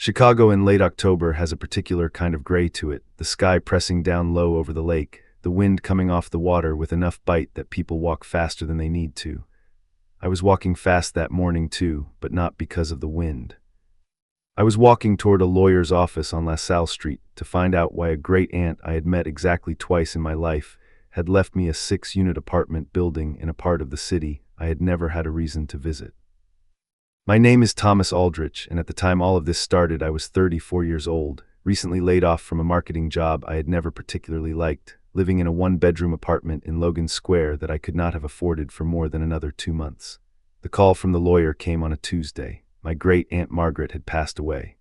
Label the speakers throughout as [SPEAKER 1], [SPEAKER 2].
[SPEAKER 1] Chicago in late October has a particular kind of gray to it, the sky pressing down low over the lake, the wind coming off the water with enough bite that people walk faster than they need to. I was walking fast that morning too, but not because of the wind. I was walking toward a lawyer's office on La Salle Street to find out why a great aunt I had met exactly twice in my life had left me a 6-unit apartment building in a part of the city I had never had a reason to visit. My name is Thomas Aldrich, and at the time all of this started, I was 34 years old, recently laid off from a marketing job I had never particularly liked, living in a 1-bedroom apartment in Logan Square that I could not have afforded for more than another 2 months. The call from the lawyer came on a Tuesday. My great-aunt Margaret had passed away.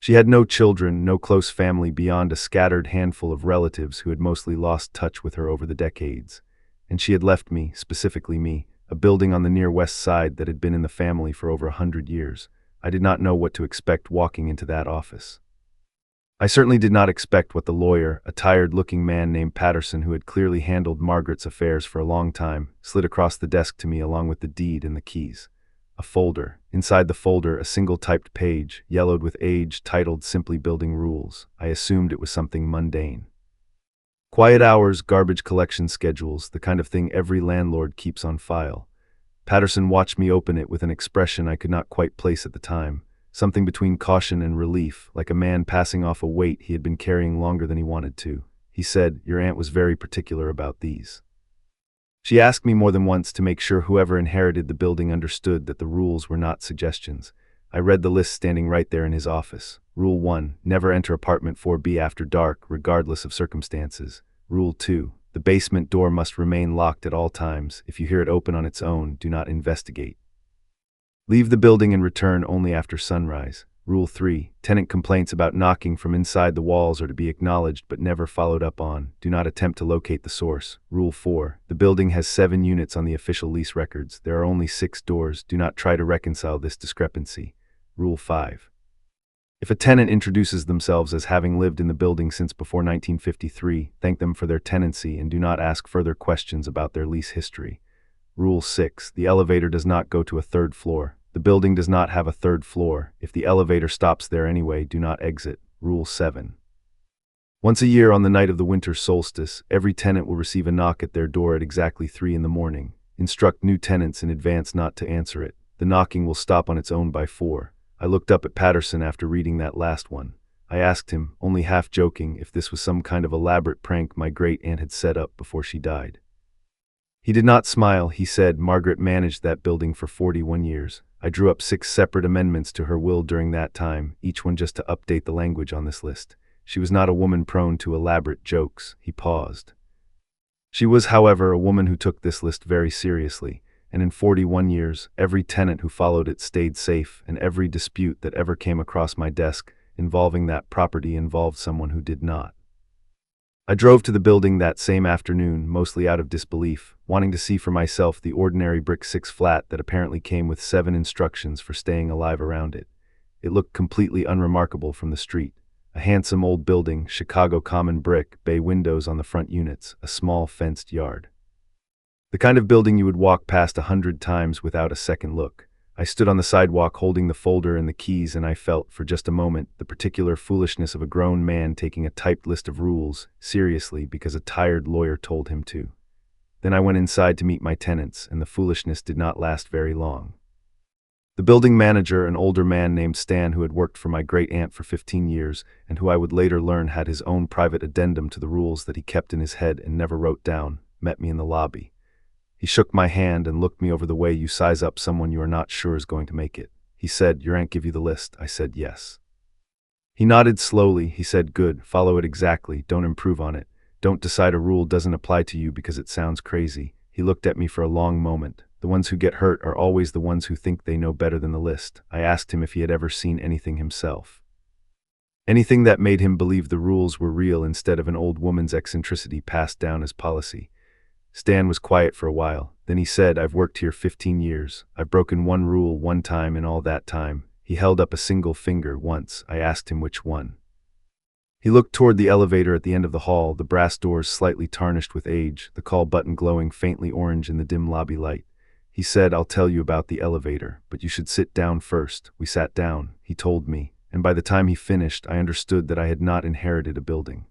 [SPEAKER 1] She had no children, no close family beyond a scattered handful of relatives who had mostly lost touch with her over the decades. And she had left me, specifically me, a building on the near west side that had been in the family for over 100 years. I did not know what to expect walking into that office. I certainly did not expect what the lawyer, a tired-looking man named Patterson who had clearly handled Margaret's affairs for a long time, slid across the desk to me along with the deed and the keys. A folder. Inside the folder, a single typed page, yellowed with age, titled simply Building Rules. I assumed it was something mundane. Quiet hours, garbage collection schedules, the kind of thing every landlord keeps on file. Patterson watched me open it with an expression I could not quite place at the time, something between caution and relief, like a man passing off a weight he had been carrying longer than he wanted to. He said, "Your aunt was very particular about these. She asked me more than once to make sure whoever inherited the building understood that the rules were not suggestions." I read the list standing right there in his office. Rule 1, never enter apartment 4B after dark, regardless of circumstances. Rule 2, the basement door must remain locked at all times. If you hear it open on its own, do not investigate. Leave the building and return only after sunrise. Rule 3, tenant complaints about knocking from inside the walls are to be acknowledged but never followed up on. Do not attempt to locate the source. Rule 4, the building has 7 units on the official lease records. There are only 6 doors. Do not try to reconcile this discrepancy. Rule 5. If a tenant introduces themselves as having lived in the building since before 1953, thank them for their tenancy and do not ask further questions about their lease history. Rule 6. The elevator does not go to a 3rd floor. The building does not have a 3rd floor. If the elevator stops there anyway, do not exit. Rule 7. Once a year on the night of the winter solstice, every tenant will receive a knock at their door at exactly 3 in the morning. Instruct new tenants in advance not to answer it. The knocking will stop on its own by 4. I looked up at Patterson after reading that last one. I asked him, only half joking, if this was some kind of elaborate prank my great-aunt had set up before she died. He did not smile. He said, "Margaret managed that building for 41 years. I drew up 6 separate amendments to her will during that time, each one just to update the language on this list. She was not a woman prone to elaborate jokes." He paused. She was, however, a woman who took this list very seriously, and in 41 years, every tenant who followed it stayed safe, and every dispute that ever came across my desk involving that property involved someone who did not. I drove to the building that same afternoon, mostly out of disbelief, wanting to see for myself the ordinary brick 6 flat that apparently came with 7 instructions for staying alive around it. It looked completely unremarkable from the street. A handsome old building, Chicago common brick, bay windows on the front units, a small fenced yard. The kind of building you would walk past 100 times without a second look. I stood on the sidewalk holding the folder and the keys, and I felt, for just a moment, the particular foolishness of a grown man taking a typed list of rules seriously because a tired lawyer told him to. Then I went inside to meet my tenants, and the foolishness did not last very long. The building manager, an older man named Stan who had worked for my great-aunt for 15 years, and who I would later learn had his own private addendum to the rules that he kept in his head and never wrote down, met me in the lobby. He shook my hand and looked me over the way you size up someone you are not sure is going to make it. He said, "Your aunt give you the list?" I said, "Yes." He nodded slowly. He said, "Good, follow it exactly, don't improve on it. Don't decide a rule doesn't apply to you because it sounds crazy." He looked at me for a long moment. The ones who get hurt are always the ones who think they know better than the list. I asked him if he had ever seen anything himself. Anything that made him believe the rules were real instead of an old woman's eccentricity passed down as policy. Stan was quiet for a while. Then he said, "I've worked here 15 years. I've broken one rule one time in all that time." He held up a single finger once. I asked him which one. He looked toward the elevator at the end of the hall, the brass doors slightly tarnished with age, the call button glowing faintly orange in the dim lobby light. He said, "I'll tell you about the elevator, but you should sit down first." We sat down, he told me, and by the time he finished, I understood that I had not inherited a building.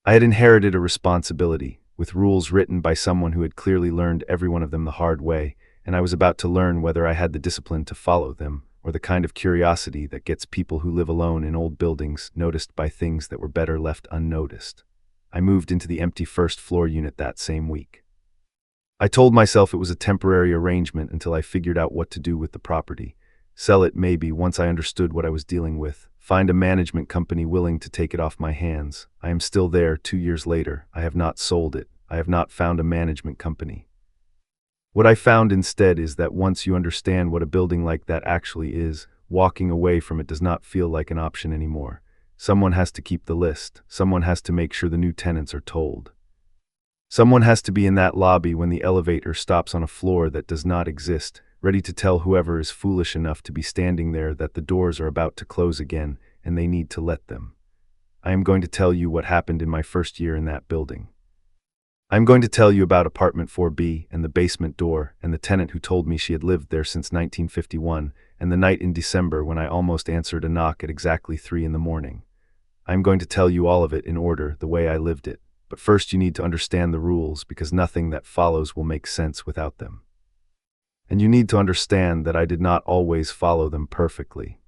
[SPEAKER 1] I had inherited a responsibility, with rules written by someone who had clearly learned every one of them the hard way, and I was about to learn whether I had the discipline to follow them, or the kind of curiosity that gets people who live alone in old buildings noticed by things that were better left unnoticed. I moved into the empty first-floor unit that same week. I told myself it was a temporary arrangement until I figured out what to do with the property. Sell it maybe once I understood what I was dealing with. Find a management company willing to take it off my hands. I am still there 2 years later. I have not sold it. I have not found a management company. What I found instead is that once you understand what a building like that actually is, walking away from it does not feel like an option anymore. Someone has to keep the list. Someone has to make sure the new tenants are told. Someone has to be in that lobby when the elevator stops on a floor that does not exist, ready to tell whoever is foolish enough to be standing there that the doors are about to close again and they need to let them. I am going to tell you what happened in my first year in that building. I'm going to tell you about apartment 4B and the basement door and the tenant who told me she had lived there since 1951 and the night in December when I almost answered a knock at exactly 3 in the morning. I'm going to tell you all of it in order, the way I lived it. But first you need to understand the rules because nothing that follows will make sense without them. And you need to understand that I did not always follow them perfectly.